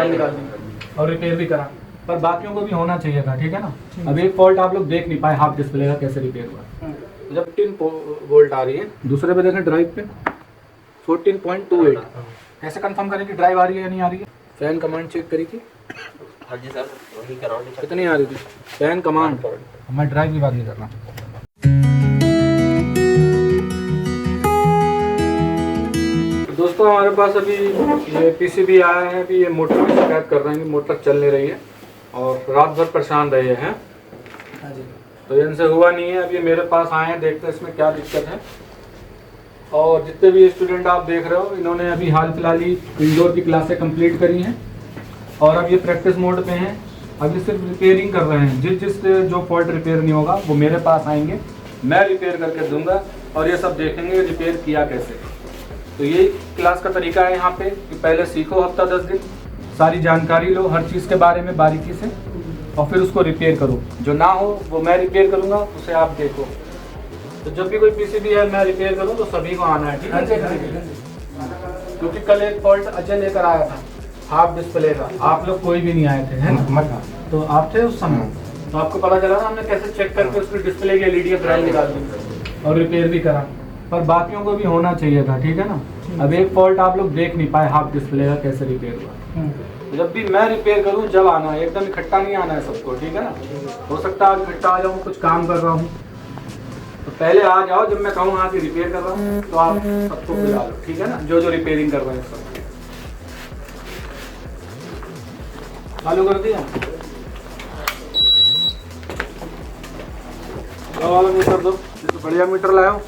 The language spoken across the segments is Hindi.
निकाल दी और रिपेयर भी करा, पर बाकियों को भी होना चाहिए था, ठीक है ना। अब एक फॉल्ट आप लोग देख नहीं पाए, हाफ डिस्प्ले का कैसे रिपेयर हुआ। जब 3 वोल्ट आ रही है, दूसरे पे देखें ड्राइव पे 14.28, कैसे कंफर्म करें कि ड्राइव आ रही है या नहीं आ रही है। फैन कमांड चेक करी थी। हाँ जी सर, वही कराओ। कितनी आ रही थी फैन कमांड। मैं ड्राइव की बात नहीं कर रहा। दोस्तों हमारे पास अभी ये पीसीबी आया है, अभी ये मोटर की शिकायत कर रहे हैं कि मोटर चल नहीं रही है और रात भर परेशान रहे हैं। तो इनसे हुआ नहीं है, अभी मेरे पास आए हैं, देखते हैं इसमें क्या दिक्कत है। और जितने भी स्टूडेंट आप देख रहे हो, इन्होंने अभी हाल फिलहाल ही इंडोर की क्लासें कंप्लीट करी हैं और अब ये प्रैक्टिस मोड पे हैं। अभी सिर्फ रिपेयरिंग कर रहे हैं। जिस जो फॉल्ट रिपेयर नहीं होगा वो मेरे पास आएंगे, मैं रिपेयर करके दूंगा और ये सब देखेंगे रिपेयर किया कैसे। तो ये क्लास का तरीका है यहाँ पे कि पहले सीखो हफ्ता 10 दिन, सारी जानकारी लो हर चीज़ के बारे में बारीकी से, और फिर उसको रिपेयर करो। जो ना हो वो मैं रिपेयर करूँगा, उसे आप देखो। तो जब भी कोई पीसीबी है मैं रिपेयर करूँ तो सभी को आना है, ठीक है। क्योंकि कल एक फॉल्ट अजय लेकर आया था हाफ डिस्प्ले का, आप लोग कोई भी नहीं आए थे, है ना। तो आप थे उस समय, तो आपको पता चला ना हमने कैसे चेक करके उसकी डिस्प्ले की एलईडी ब्रांड निकाल दी और रिपेयर भी करा, पर बाकियों को भी होना चाहिए था, ठीक है ना। अब एक फॉल्ट आप लोग देख नहीं पाए, हाफ डिस्प्ले का कैसे रिपेयर हुआ। जब भी मैं रिपेयर करूं जब आना है, एकदम इकट्ठा नहीं आना है सबको, ठीक है ना। हो सकता है इकट्ठा आ जाऊं, कुछ काम कर रहा हूं, तो पहले आ जाओ जब मैं कहूँ हाँ कि रिपेयर कर रहा हूँ, तो आप सबको बुला लो, ठीक है ना। जो रिपेयरिंग कर रहे हैं सब चालू कर दिया। वाला मीटर दो, बढ़िया मीटर लाओ।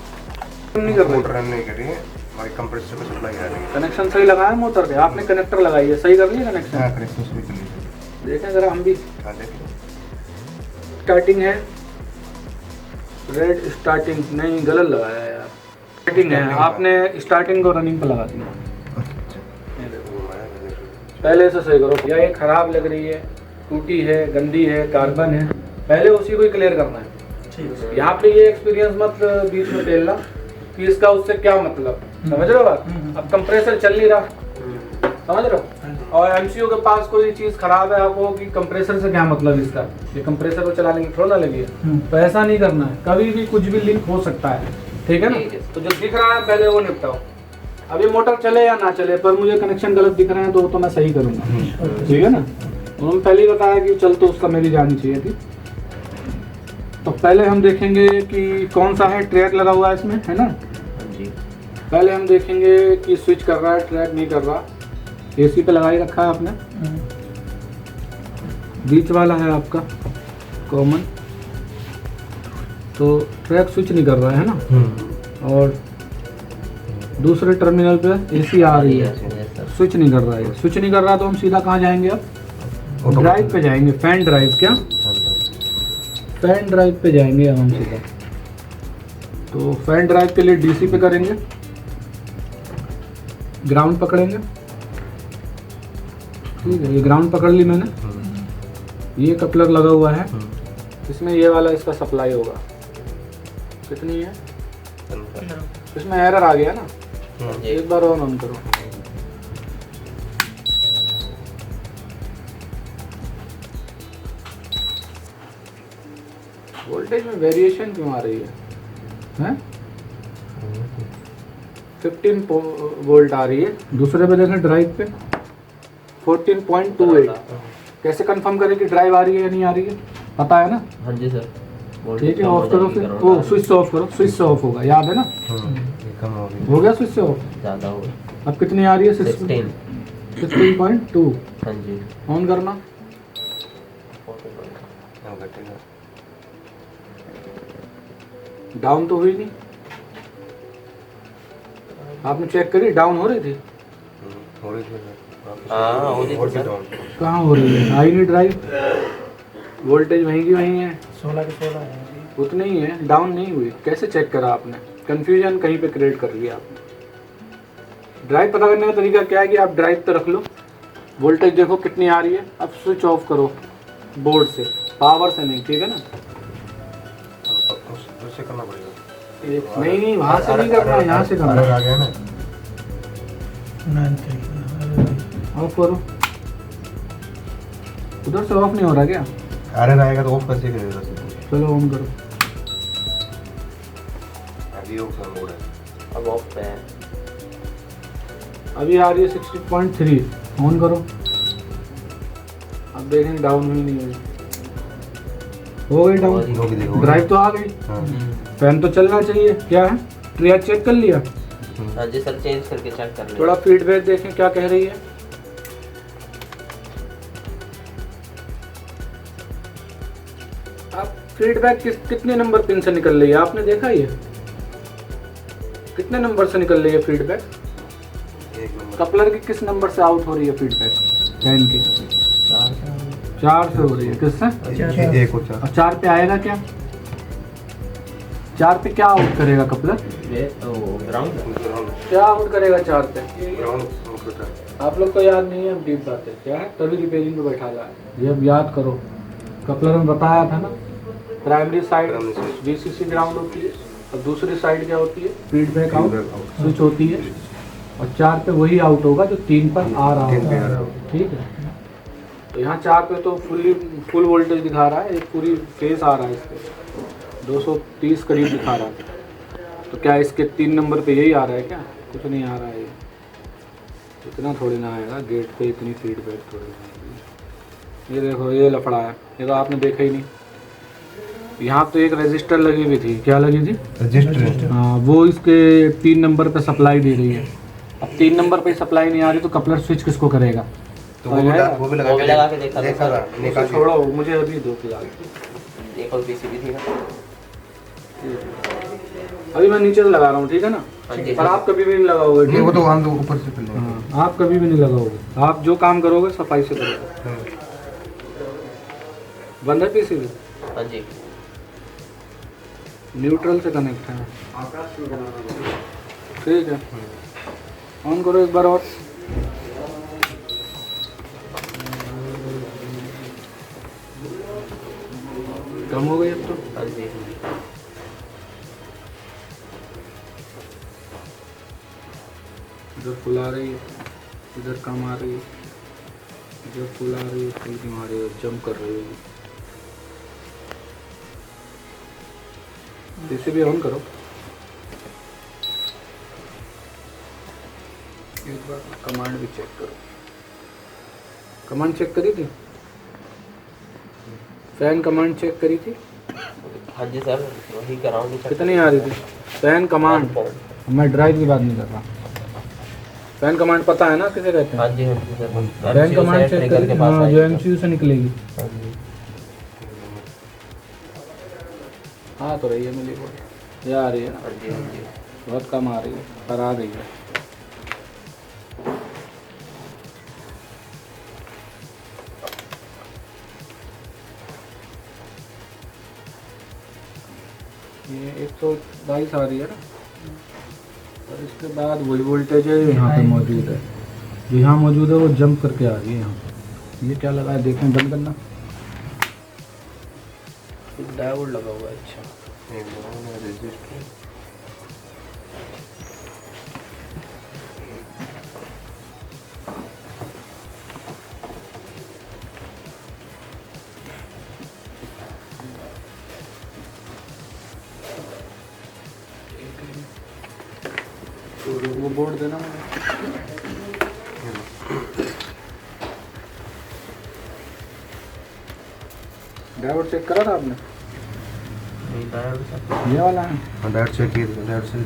नहीं कर मोटर रन नहीं कर रही है, हमारी कंप्रेसर को सप्लाई आ रही है। कनेक्शन सही लगाया मोटर पे, आपने कनेक्टर लगाई है, सही कर लिया कनेक्शन। हाँ, कनेक्शन सही कर लीजिए। देखें जरा हम भी। हाँ देखिए, स्टार्टिंग है रेड, स्टार्टिंग नहीं गलत लगाया यार, स्टार्टिंग है, आपने स्टार्टिंग को रनिंग पर लगा दिया। पहले से सही करो, या ये खराब लग रही है, टूटी है, गंदी है, कार्बन है, पहले उसी को ही क्लियर करना है। यहाँ पे ये एक्सपीरियंस मत बीच में खेलना कि इसका उससे क्या मतलब, समझ रहे हो बात। अब कंप्रेसर चल नहीं रहा, समझ रहे हो, और एमसीओ के पास कोई चीज खराब है, आपको कि कंप्रेसर से क्या मतलब इसका, ये कंप्रेसर को चलाने की थोड़ा ना लगी है। तो ऐसा नहीं करना है, कभी भी कुछ भी लिंक हो सकता है, ठीक है ना। तो जो दिख रहा है पहले वो निपटाओ। अभी मोटर चले या ना चले, पर मुझे कनेक्शन गलत दिख रहे हैं तो मैं सही करूँगा, ठीक है ना। उन्होंने पहले ही बताया कि चल तो उसका मेरी जानी चाहिए थी। तो पहले हम देखेंगे कि कौन सा है, ट्रैक लगा हुआ है इसमें, है ना जी। पहले हम देखेंगे कि स्विच कर रहा है, ट्रैक नहीं कर रहा। एसी पे लगा ही रखा है आपने, बीच वाला है आपका कॉमन, तो ट्रैक स्विच नहीं कर रहा है ना। और दूसरे टर्मिनल पे एसी आ रही है, स्विच नहीं कर रहा है। स्विच नहीं कर रहा तो हम सीधा कहाँ जाएंगे, अब ड्राइव पे जाएंगे। फैन ड्राइव, क्या फैन ड्राइव पे जाएंगे हम सीधा। तो फैन ड्राइव के लिए डीसी पे करेंगे, ग्राउंड पकड़ेंगे, ठीक है। ये ग्राउंड पकड़ ली मैंने, ये कपलर लगा हुआ है, इसमें ये वाला इसका सप्लाई होगा। कितनी है इसमें, एरर आ गया ना, एक बार और ऑन करो। वोल्टेज में वेरिएशन क्यों आ रही है? 15 वोल्ट आ रही है, दूसरे पे देखें ड्राइव पे 14.28। कैसे कंफर्म करें कि ड्राइव आ रही है या नहीं आ रही है, पता है ना। हाँ जी सर, ठीक है, ऑफ करो फिर। ओ स्विच से ऑफ करो, स्विच से ऑफ होगा, याद है ना। हो गया स्विच से ऑफ, ज़्यादा हो गया। अब कितनी आ रही है? 16.2। हाँ जी, ऑन करना। डाउन तो हुई नहीं, आपने चेक करी डाउन हो रही थी? हो रही थी, कहाँ हो रही है? आई नहीं ड्राइव, वोल्टेज वहीं की वहीं है, 16 की 16 है, उतनी ही है, डाउन नहीं हुई। कैसे चेक करा आपने? कंफ्यूजन कहीं पे क्रिएट कर लिया आपने। ड्राइव पता करने का तरीका क्या है कि आप ड्राइव पे रख लो, वोल्टेज देखो कितनी आ रही है, अब स्विच ऑफ करो बोर्ड से, पावर से नहीं, ठीक है ना। उससे करना पड़ेगा। नहीं वहाँ से नहीं करना, यहाँ से करना। आ गया ना, ऑफ करो, उधर से ऑफ नहीं हो रहा क्या? एरर आएगा तो ऑफ कैसे करेगा? चलो ऑन करो। अभी ऑफ मोड है। अब ऑफ पे है। अभी आ रही है 60.3। ऑन करो। अब देखें डाउन हुई नहीं हुई। हो गई डाउन। होगी देखो। ड्राइव तो आ गई। हाँ। फैन तो चलना चाहिए। क्या है, ट्रियर चेक कर लिया? हाँ जी सर, चेंज करके चेक कर लें। थोड़ा फीडबैक देखें क्या कह रही है। अब फीडबैक कितने नंबर पिन से निकल रही है, आपने देखा ये? कितने नंबर से निकल रही है फीडबैक? एक नंबर। कपलर की किस नंबर से आउट हो रही है फीडबैक? फैन की 4 से हो रही है। किससे? एक और चार। और 4 पे आएगा क्या? 4 पे क्या आउट करेगा कपलर? ग्राउंड क्या आउट करेगा 4 पे? ग्राउंड आप लोग को याद नहीं है, अब डीप बात है क्या है, तभी रिपेयरिंग पे बैठा रहा है। ये अब याद करो, कपलर में बताया था ना, प्राइमरी साइड VCC ग्राउंड होती है और दूसरी साइड क्या होती है? फीडबैक आउट स्विच होती है। और 4 पे वही आउट होगा जो 3 पर आ रहा होगा। ठीक है, तो यहाँ 4 पे तो फुल वोल्टेज दिखा रहा है, एक पूरी फेस आ रहा है, इस पे 230 करीब दिखा रहा है। तो क्या इसके 3 नंबर पे यही आ रहा है क्या? कुछ नहीं आ रहा है, इतना थोड़ी ना आएगा। गेट पे इतनी फीडबैक थोड़ी ना आएगी। ये देखो, ये लफड़ा है, ये तो आपने देखा ही नहीं। यहाँ तो एक रजिस्टर लगी हुई थी, क्या लगी थी? रजिस्टर। हाँ, वो इसके 3 नंबर पे सप्लाई दे रही है। अब 3 नंबर पे सप्लाई नहीं आ रही तो कपलर स्विच किसको करेगा? तो वो भी लगा के देखा देखा था। निकाल के। छोड़ो, मुझे अभी दो फिलहाल। एक और पीसीबी थी ना। अभी मैं नीचे से लगा रहा हूँ, ठीक है ना? हाँ जी। पर आप कभी भी नहीं लगाओगे, ठीक नहीं, वो है? तो हम तो ऊपर से कर हाँ, आप कभी भी नहीं लगाओगे। आप जो काम करोगे सफाई से करोगे। लेंगे। बंद है पीसीबी? हाँ जी। न्यूट्रल से कनेक्ट है। ठीक है, ऑन करो एक बार और। कम हो गई अब तो। हाँ जी। इधर फुल आ रही है, इधर कम आ रही है, इधर फुल आ रही है, फुल क्यों आ रही है? जंप कर रही है। पीसीबी ऑन करो एक बार, कमांड भी चेक करो। कमांड चेक करी थी? फैन कमांड चेक करी थी? हाँ जी सर, वही कराऊंगी। कितनी आ रही थी फैन कमांड? मैं ड्राइव की बात नहीं कर रहा। फैन कमांड पता है ना किसे कहते हैं? हाँ जी, हाँ जी सर। फैन कमांड चेक करी थी? हाँ, जो MCU से निकलेगी। हाँ जी। हाँ तो रही है मिली वो, ये आ रही है ना? हाँ जी, हाँ जी। बहुत कम आ रही है, पर आ रही है। ये 122 आ रही है ना, और इसके बाद वही वोल्टेज है जो यहाँ पे मौजूद है, जो यहाँ मौजूद है वो जंप करके आ रही है यहाँ पे। ये क्या लगा है देखें, बंद करना। डायोड लगा हुआ है। अच्छा, रजिस्टर। वो बोर्ड देना मुझे। डायोड चेक करा था आपने? ये वाला है। डायोड चेक किया था, डायोड से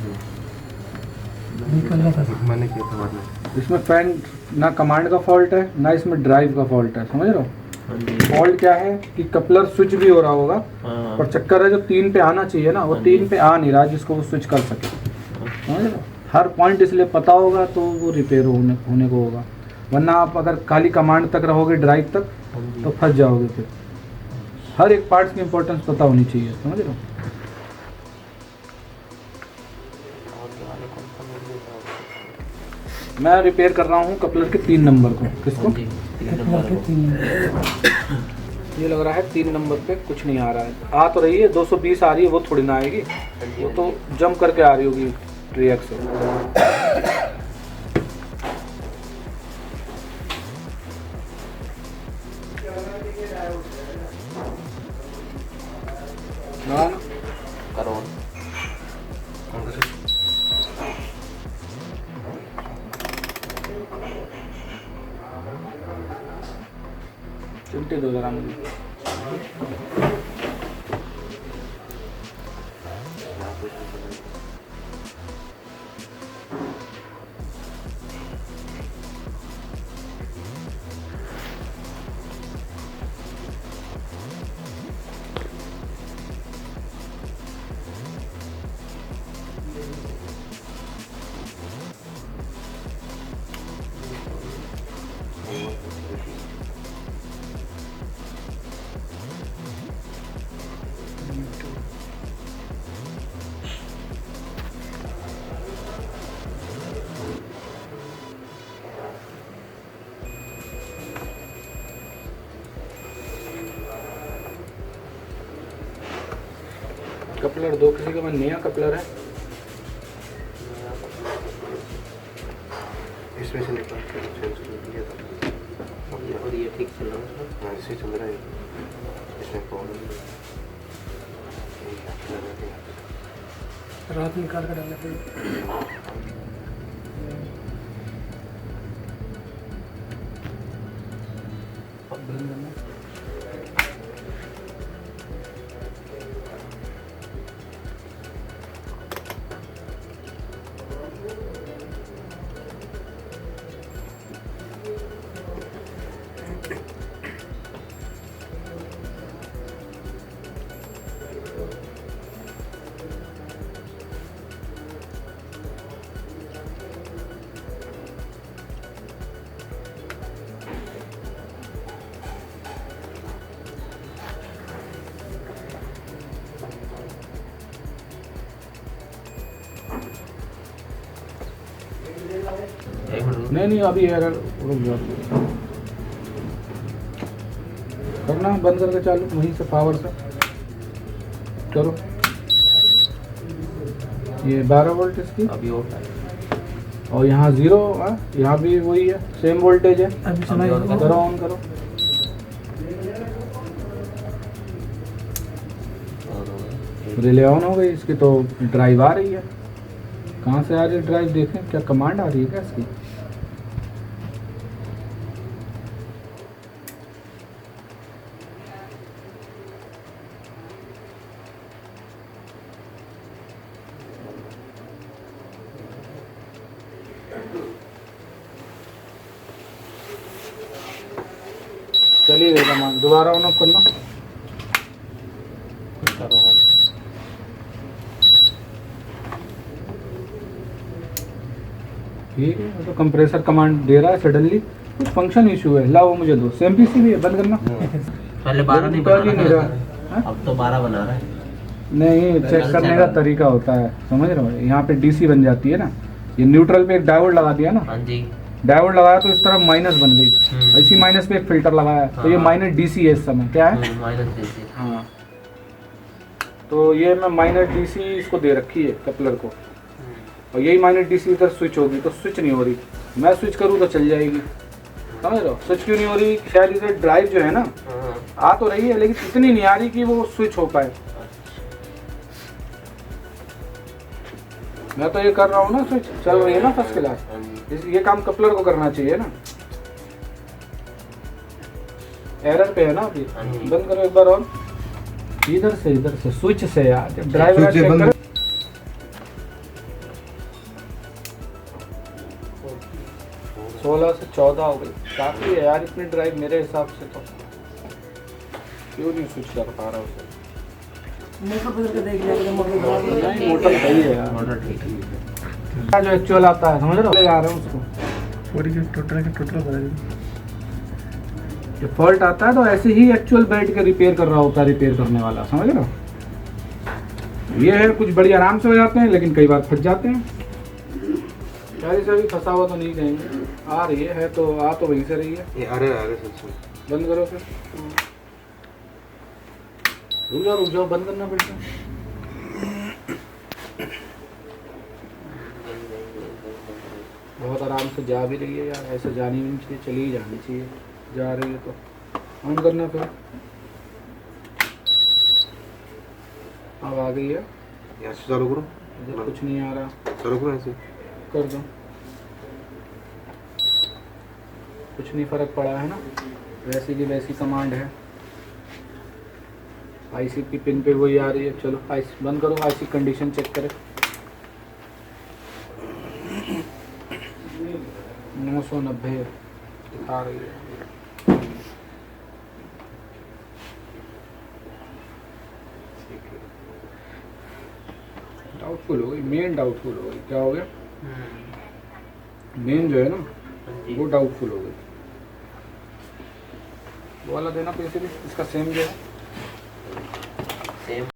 मैंने किया था बाद में। इसमें फैन ना कमांड का फॉल्ट है ना इसमें ड्राइव का फॉल्ट है, समझ रहे हो? हाँ जी। फॉल्ट क्या है कि कपलर स्विच भी हो रहा होगा, हाँ। पर चक्कर है जो 3 पे आना चाहिए ना, वो 3 पे आ नहीं रहा जिसको वो स्विच कर सके, समझ रहे हो? हर पॉइंट इसलिए पता होगा तो वो रिपेयर होने को होगा, वरना आप अगर खाली कमांड तक रहोगे, ड्राइव तक, तो फंस जाओगे। फिर हर एक पार्ट्स की इंपॉर्टेंस पता होनी चाहिए, समझ रहे हो? मैं रिपेयर कर रहा हूँ कपलर के 3 नंबर को। किसको? ये लग रहा है 3 नंबर पे कुछ नहीं आ रहा है। आ तो रही है 220 आ रही है, वो थोड़ी ना आएगी, वो तो जंप करके आ रही होगी ट्रियर से। लगा ना? करो कौन सा स्विच? चिमटी दो जरा मुझे। कपलर दो, किसी के पास नया कपलर है? इसमें से निकाल के चेंज कर दिया था। और ये ठीक चल रहा है। हाँ, इसे चल रहा है। इसमें प्रॉब्लम रात निकाल कर डालना पड़ेगा। नहीं अभी एरर रुक जाओ। करना बंद करके चालू वहीं से पावर से करो। ये 12 वोल्ट इसकी अभी और और यहाँ 0, यहाँ भी वही है, सेम वोल्टेज है। अभी सुनाई अभी और करो ऑन करो। रिले ऑन हो गई इसकी, तो ड्राइव आ रही है। कहाँ से आ रही है ड्राइव, देखें क्या कमांड आ रही है क्या इसकी? चलिए देखा मान दोबारा ऑन ऑफ करना। करो। ठीक है, तो कंप्रेसर कमांड दे रहा है सडनली, कुछ फंक्शन इशू है। लाओ मुझे दो, सेम पीसी भी है, बंद करना। पहले 12 नहीं निकाल ही बना नहीं रहा रहा। था। अब तो 12 बना रहा है। नहीं, चेक करने का तरीका होता है, समझ रहे हो? यहाँ पे डीसी बन जाती है ना, ये न्यूट्रल पे एक डायोड लगा दिया ना, हाँ जी। डायोड लगाया तो इस तरफ माइनस बन गई, इसी माइनस पे एक फिल्टर लगाया, तो ये हाँ। माइनस डीसी है इस समय, क्या है? Minus DC. हाँ, तो ये मैं माइनस डीसी इसको दे रखी है कपलर को, और यही माइनस डीसी इधर स्विच होगी, तो स्विच नहीं हो रही। मैं स्विच करूँ तो चल जाएगी, समझ रहे हो? स्विच क्यों नहीं हो रही? शायद इधर ड्राइव जो है ना आ तो रही है, लेकिन इतनी नहीं आ रही कि वो स्विच हो पाए। मैं तो ये कर रहा हूँ ना, स्विच चल रही है ना फर्स्ट क्लास। ये काम कपलर को करना चाहिए ना। एरर पे है ना अभी। बंद करो एक बार और, इधर से स्विच से यार, ड्राइवर चेक करो। 16 से 14 हो गई, काफी है यार इतनी ड्राइव मेरे हिसाब से। तो क्यों नहीं स्विच कर पा रहा उसे? मोटर बदल के देख लिया, मोटर नहीं, मोटर सही है यार, मोटर ठीक है। जो एक्चुअल आता है, समझ रहे हो? ले जा रहे हैं उसको, पूरी टोटल बदल। जो फॉल्ट आता है तो ऐसे ही एक्चुअल बैठ के रिपेयर कर रहा होता है रिपेयर करने वाला, समझ रहे हो? ये है कुछ बड़ी आराम से हो जाते हैं, लेकिन कई बार फंस जाते हैं। शायद से अभी फंसा हुआ तो नहीं कहेंगे, आ रही है तो आ तो वहीं से रही है। ये आ रहे सच। बंद करो फिर, रुक जाओ, बंद करना पड़ेगा। बहुत आराम से जा भी रही है यार, ऐसे जानी भी नहीं चाहिए, चली ही जानी चाहिए। जा रही है तो ऑन करना फिर। अब आ गई है। यहाँ से चालू करो, इधर कुछ नहीं आ रहा, चालू करो ऐसे। कर दो। कुछ नहीं फर्क पड़ा है ना, वैसी की वैसी कमांड है। आईसी की पिन पे वही आ रही है। चलो आईसी बंद करो, आईसी कंडीशन चेक करें। 990 दिखा रही है। डाउटफुल हो गई, मेन डाउटफुल हो गई। क्या हो गया? मेन जो है ना वो डाउटफुल हो गई। वो वाला देना पैसे भी, इसका सेम जो है